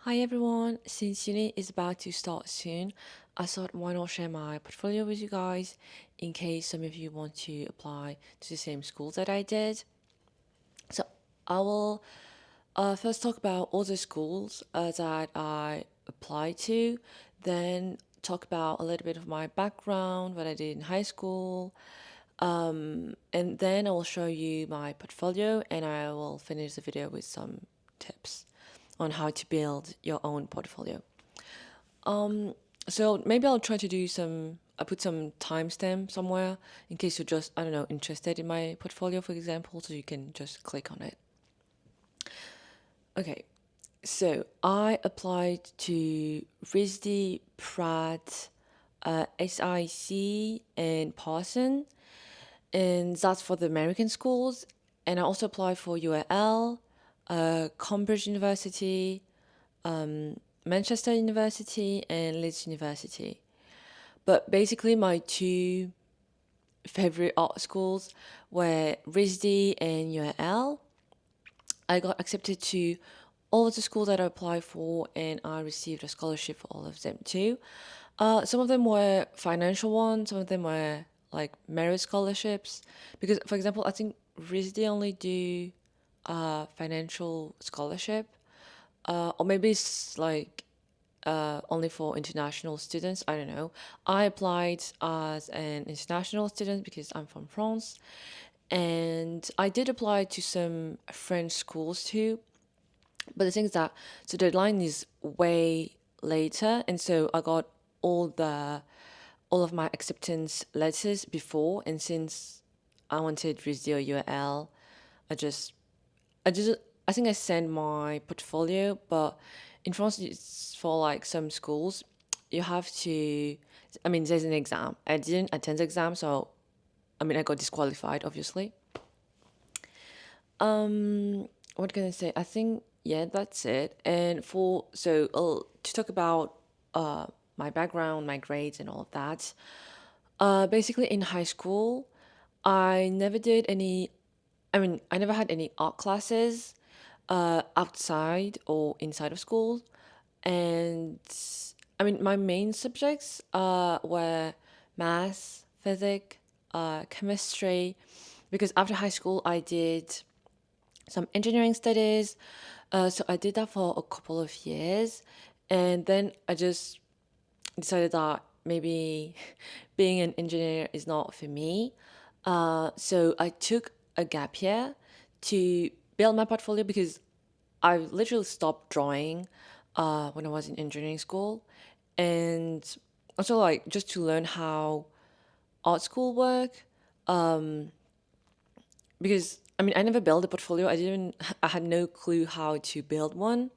Hi everyone, since uni is about to start soon, I thought why not share my portfolio with you guys in case some of you want to apply to the same school that I did. So I will first talk about all the schools that I applied to, then talk about a little bit of my background, what I did in high school, and then I will show you my portfolio and I will finish the video with some tips on how to build your own portfolio. So maybe I'll try to do I put some timestamp somewhere in case you're just, I don't know, interested in my portfolio, for example, so you can just click on it. Okay, so I applied to RISD, Pratt, Saic, and Parsons, and that's for the American schools. And I also applied for UAL, Cambridge University, Manchester University, and Leeds University. But basically, my two favorite art schools were RISD and UAL. I got accepted to all of the schools that I applied for, and I received a scholarship for all of them too. Some of them were financial ones, some of them were like merit scholarships. Because, for example, I think RISD only do financial scholarship, or maybe it's like only for international students. I don't know. I applied as an international student because I'm from France, and I did apply to some French schools too. But the thing is that the deadline is way later, and so I got all of my acceptance letters before, and since I wanted RISD or UAL, I just I just I think I sent my portfolio, but in France it's for like some schools you have to. I mean, there's an exam. I didn't attend the exam, so I mean I got disqualified, obviously. What can I say? I think yeah, that's it. And to talk about my background, my grades, and all of that. Basically, in high school, I never did any. I mean, I never had any art classes outside or inside of school. And I mean, my main subjects were math, physics, chemistry, because after high school, I did some engineering studies. So I did that for a couple of years. And then I just decided that maybe being an engineer is not for me. So I took a gap year to build my portfolio because I literally stopped drawing when I was in engineering school, and also like just to learn how art school work. Because I mean I never built a portfolio. I had no clue how to build one.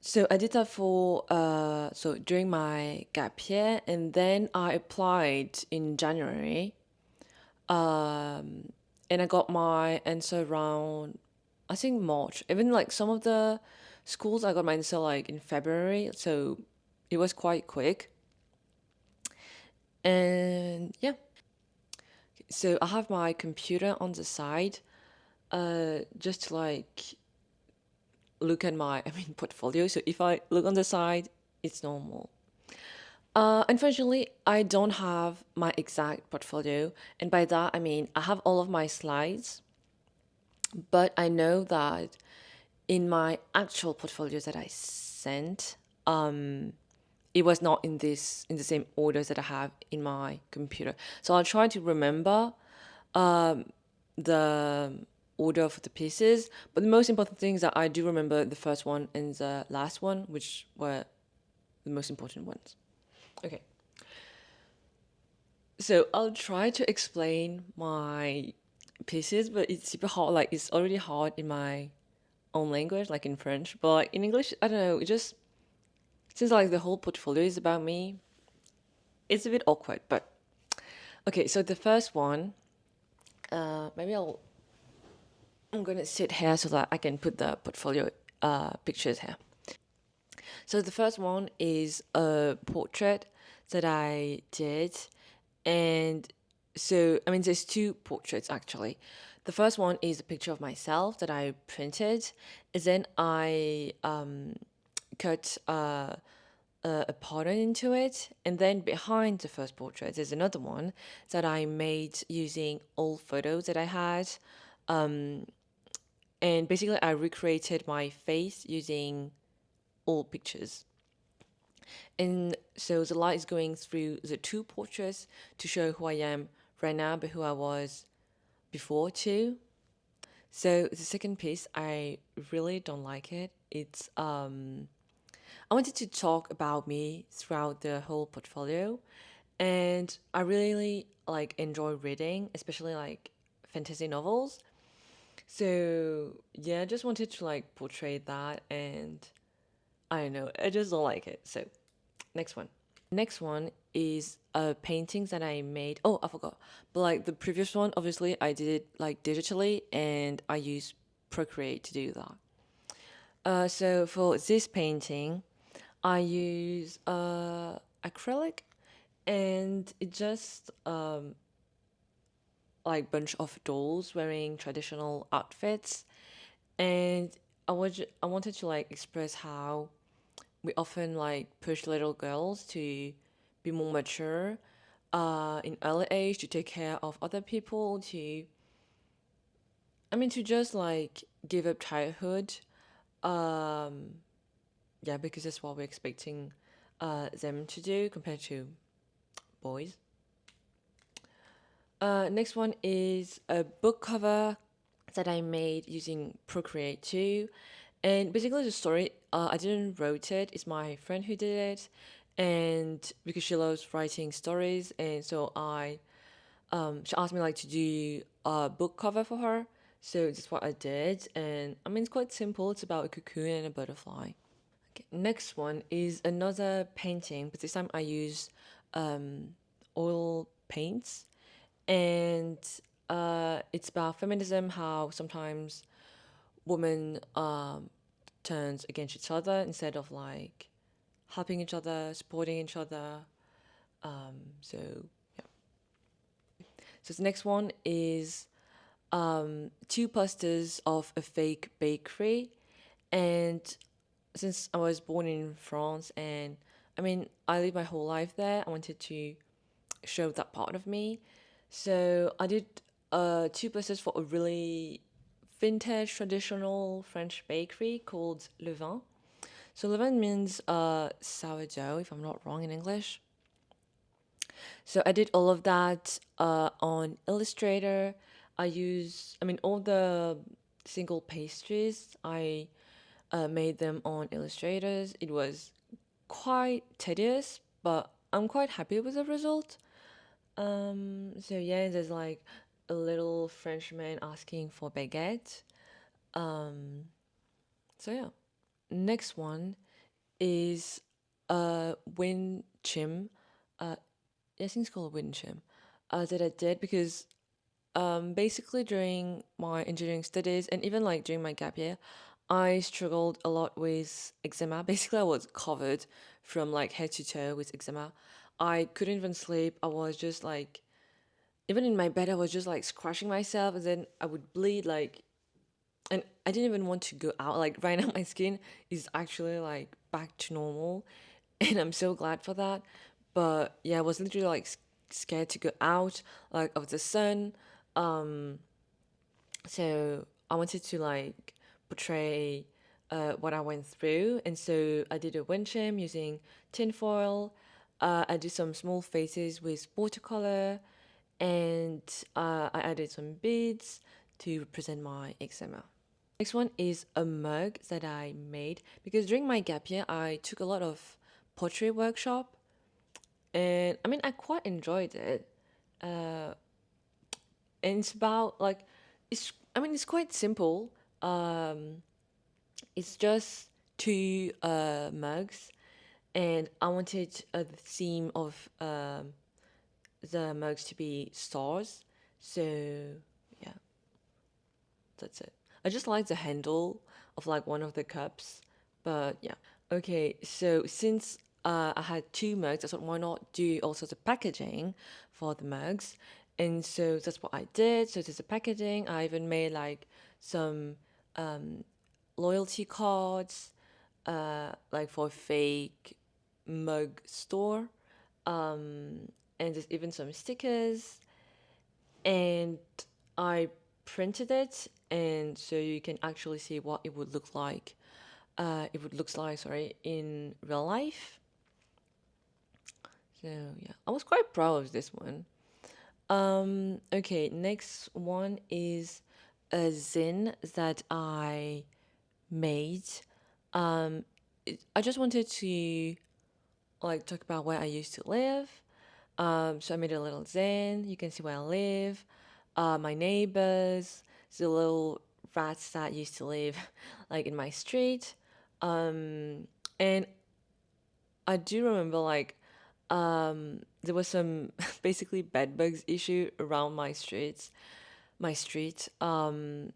So I did that for during my gap year, and then I applied in January, and I got my answer around I think March. Even like some of the schools I got my answer like in February, so it was quite quick. And yeah, so I have my computer on the side, just to like look at my portfolio. So if I look on the side, it's normal. Unfortunately, I don't have my exact portfolio, and by that I mean I have all of my slides, but I know that in my actual portfolios that I sent, it was not in the same order that I have in my computer. So I'll try to remember the order of the pieces, but the most important thing is that I do remember the first one and the last one, which were the most important ones. Okay. So I'll try to explain my pieces, but it's super hard. Like it's already hard in my own language, like in French. But like in English, I don't know. It just since like the whole portfolio is about me, it's a bit awkward. But okay, so the first one, maybe I'm gonna sit here so that I can put the portfolio pictures here. So the first one is a portrait that I did, and so I mean there's two portraits actually. The first one is a picture of myself that I printed, and then I cut a pattern into it, and then behind the first portrait there's another one that I made using old photos that I had, and basically I recreated my face using old pictures. And so the light is going through the two portraits to show who I am right now, but who I was before too. So the second piece, I really don't like it. It's I wanted to talk about me throughout the whole portfolio, and I really like enjoy reading, especially like fantasy novels. So yeah, I just wanted to like portray that, and I don't know, I just don't like it. So next one. Next one is paintings that I made. Oh, I forgot. But like the previous one, obviously I did it like digitally, and I use Procreate to do that. So for this painting, I use acrylic, and it just like bunch of dolls wearing traditional outfits, and I wanted to like express how we often like push little girls to be more mature in early age, to take care of other people, to to just like give up childhood. Um, yeah, because that's what we're expecting them to do compared to boys. Next one is a book cover that I made using Procreate too. And basically the story, I didn't wrote it, it's my friend who did it. And because she loves writing stories, and so she asked me like to do a book cover for her. So that's what I did. And it's quite simple. It's about a cocoon and a butterfly. Okay, next one is another painting, but this time I use oil paints, and it's about feminism. How sometimes women turns against each other instead of like helping each other, supporting each other. So yeah. So the next one is two posters of a fake bakery, and since I was born in France, and I lived my whole life there, I wanted to show that part of me. So I did two posters for a really vintage traditional French bakery called Le Vin. So Le Vin means sourdough, if I'm not wrong in English. So I did all of that on Illustrator. All the single pastries, I made them on Illustrators. It was quite tedious, but I'm quite happy with the result. So yeah, there's like a little Frenchman asking for baguette. So yeah. Next one is wind chime. I think it's called a wind chime. That I did because basically during my engineering studies and even like during my gap year, I struggled a lot with eczema. Basically, I was covered from like head to toe with eczema. I couldn't even sleep. I was just like, even in my bed, I was just like scratching myself, and then I would bleed like, and I didn't even want to go out. Like right now, my skin is actually like back to normal, and I'm so glad for that. But yeah, I was literally like scared to go out like of the sun. So I wanted to like portray what I went through, and so I did a wind chime using tinfoil. I did some small faces with watercolor, and I added some beads to represent my eczema. Next one is a mug that I made because during my gap year I took a lot of pottery workshop, and I quite enjoyed it. And it's about like it's quite simple. It's just two mugs, and I wanted the theme of the mugs to be stars. So yeah, that's it. I just like the handle of like one of the cups, but yeah. Okay, so since I had two mugs, I thought why not do also the packaging for the mugs, and so that's what I did. So there's the packaging. I even made like some loyalty cards, like for a fake mug store, and there's even some stickers, and I printed it, and so you can actually see what it would look like. It would looks like, sorry, in real life. So yeah, I was quite proud of this one. Okay, next one is a zine that I made. I just wanted to like talk about where I used to live. So I made a little zine. You can see where I live, my neighbors, the little rats that used to live like in my street. And I do remember like there was some basically bed bugs issue around my street. And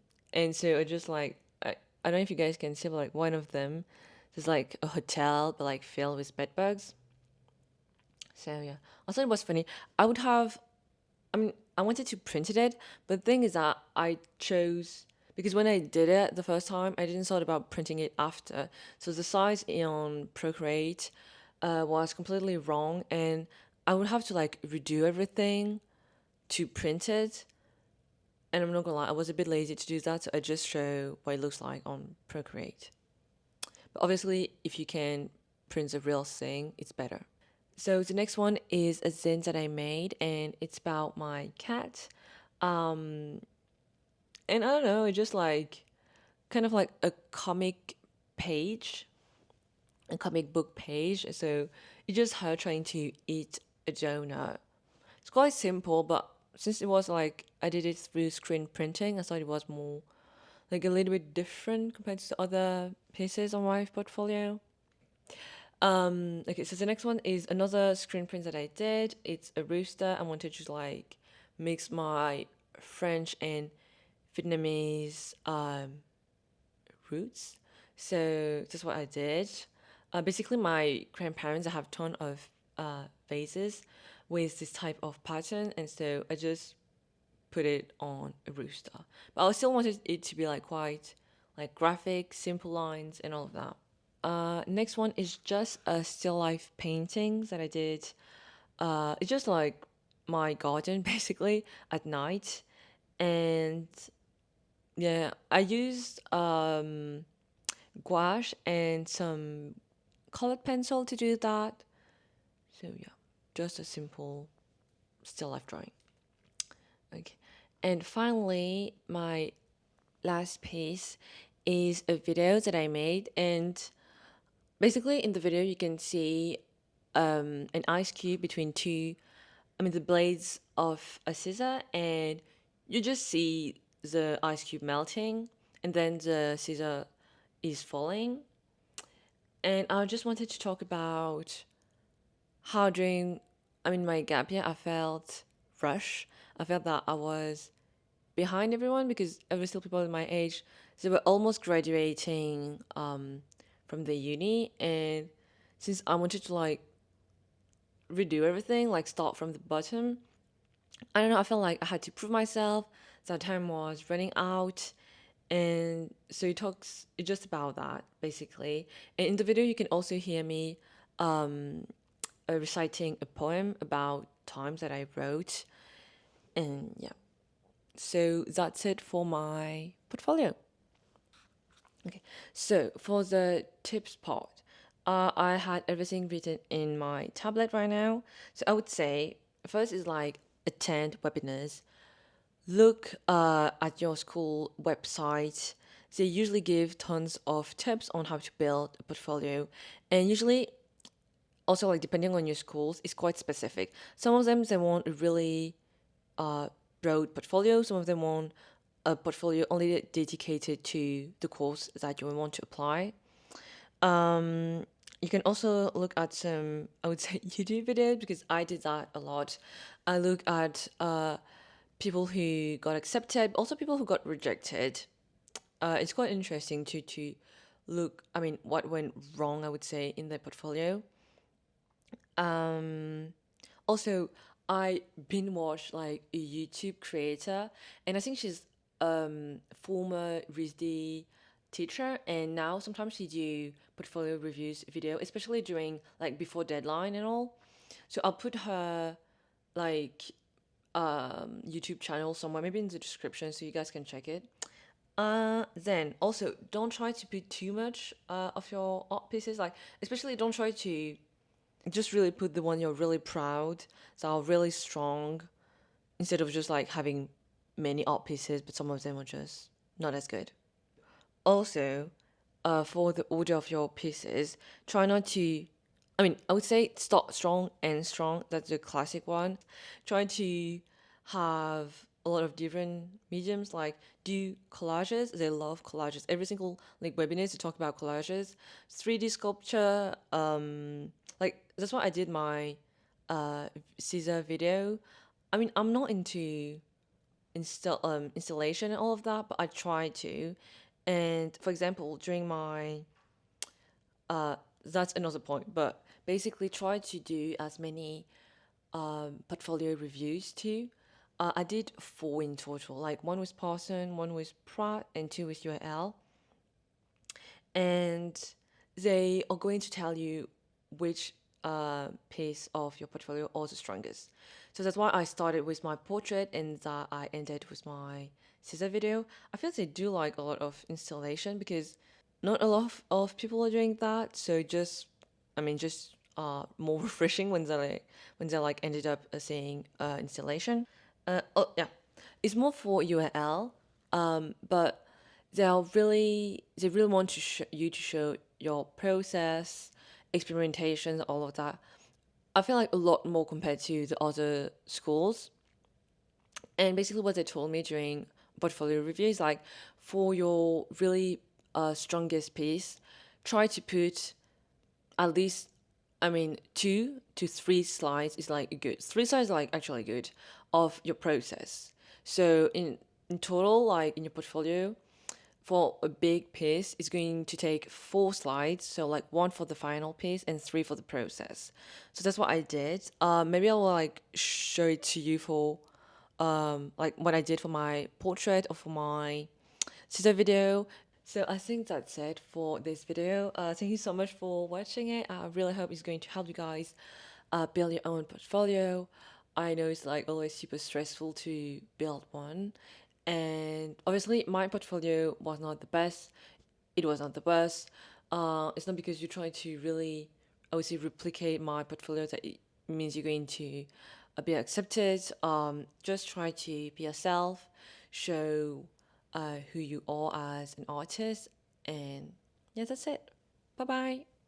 so I just like I don't know if you guys can see, but like one of them, there's like a hotel but like filled with bed bugs. So yeah, I thought it was funny. I would have, I mean, I wanted to print it, but the thing is that I chose because when I did it the first time, I didn't thought about printing it after. So the size on Procreate was completely wrong, and I would have to like redo everything to print it. And I'm not gonna lie, I was a bit lazy to do that, so I just show what it looks like on Procreate. But obviously, if you can print the real thing, it's better. So the next one is a zine that I made, and it's about my cat. And I don't know, it's just like kind of like a comic page, a comic book page. So it's just her trying to eat a donut. It's quite simple, but since it was like I did it through screen printing, I thought it was more like a little bit different compared to the other pieces on my portfolio. Okay, so the next one is another screen print that I did. It's a rooster. I wanted to like mix my French and Vietnamese roots. So that's what I did. Basically, my grandparents have a ton of vases with this type of pattern, and so I just put it on a rooster. But I still wanted it to be like quite like graphic, simple lines, and all of that. Next one is just a still life painting that I did. It's just like my garden basically at night, and yeah, I used gouache and some colored pencil to do that. So yeah, just a simple still life drawing. Okay, and finally, my last piece is a video that I made, and basically in the video you can see an ice cube between two, I mean the blades of a scissor, and you just see the ice cube melting, and then the scissor is falling. And I just wanted to talk about how during, I mean, my gap year, I felt rushed. I felt that I was behind everyone because every still people in my age, they were almost graduating from the uni, and since I wanted to like redo everything, like start from the bottom, I don't know. I felt like I had to prove myself. That time was running out, and so it talks. It's just about that basically. And in the video, you can also hear me reciting a poem about times that I wrote, and yeah. So that's it for my portfolio. Okay, so for the tips part, I had everything written in my tablet right now. So I would say first is like attend webinars, look at your school website. They usually give tons of tips on how to build a portfolio, and usually also like depending on your schools, it's quite specific. Some of them they want a really broad portfolio. Some of them want a portfolio only dedicated to the course that you want to apply. You can also look at some, I would say, YouTube videos because I did that a lot. I look at people who got accepted, also people who got rejected. It's quite interesting to look, I mean, what went wrong, I would say, in their portfolio. Also, I binge watched like a YouTube creator, and I think she's former RISD teacher, and now sometimes she do portfolio reviews video, especially during like before deadline and all. So I'll put her like YouTube channel somewhere, maybe in the description, so you guys can check it. Then also don't try to put too much of your art pieces, like especially don't try to just really put the one you're really proud, that are really strong, instead of just like having many art pieces, but some of them are just not as good. Also, for the order of your pieces, try not to. I mean, I would say start strong and strong. That's the classic one. Try to have a lot of different mediums, like do collages. They love collages. Every single like webinars to talk about collages, 3D sculpture. Like that's why I did my Caesar video. I mean, I'm not into installation and all of that, but I try to. And for example, during my that's another point, but basically try to do as many portfolio reviews too. I did 4 in total, like one with Parsons, one with Pratt, and 2 with UAL. And they are going to tell you which piece of your portfolio are the strongest. So that's why I started with my portrait and that I ended with my scissor video. I feel they do like a lot of installation because not a lot of people are doing that. So just, I mean, just more refreshing when they like ended up saying installation. Oh yeah, it's more for UAL, but they really want to you to show your process, experimentation, all of that. I feel like a lot more compared to the other schools. And basically, what they told me during portfolio review is like, for your really strongest piece, try to put at least, I mean, 2 to 3 slides is like good. 3 slides are like actually good of your process. So in total, like in your portfolio, for a big piece, it's going to take 4 slides. So like 1 for the final piece and 3 for the process. So that's what I did. Maybe I will like show it to you for like what I did for my portrait or for my scissor video. So I think that's it for this video. Thank you so much for watching it. I really hope it's going to help you guys build your own portfolio. I know it's like always super stressful to build one. And obviously my portfolio was not the best. It was not the best. It's not because you're trying to really, I would say, replicate my portfolio that it means you're going to be accepted. Just try to be yourself, show who you are as an artist, and yeah, that's it. Bye bye.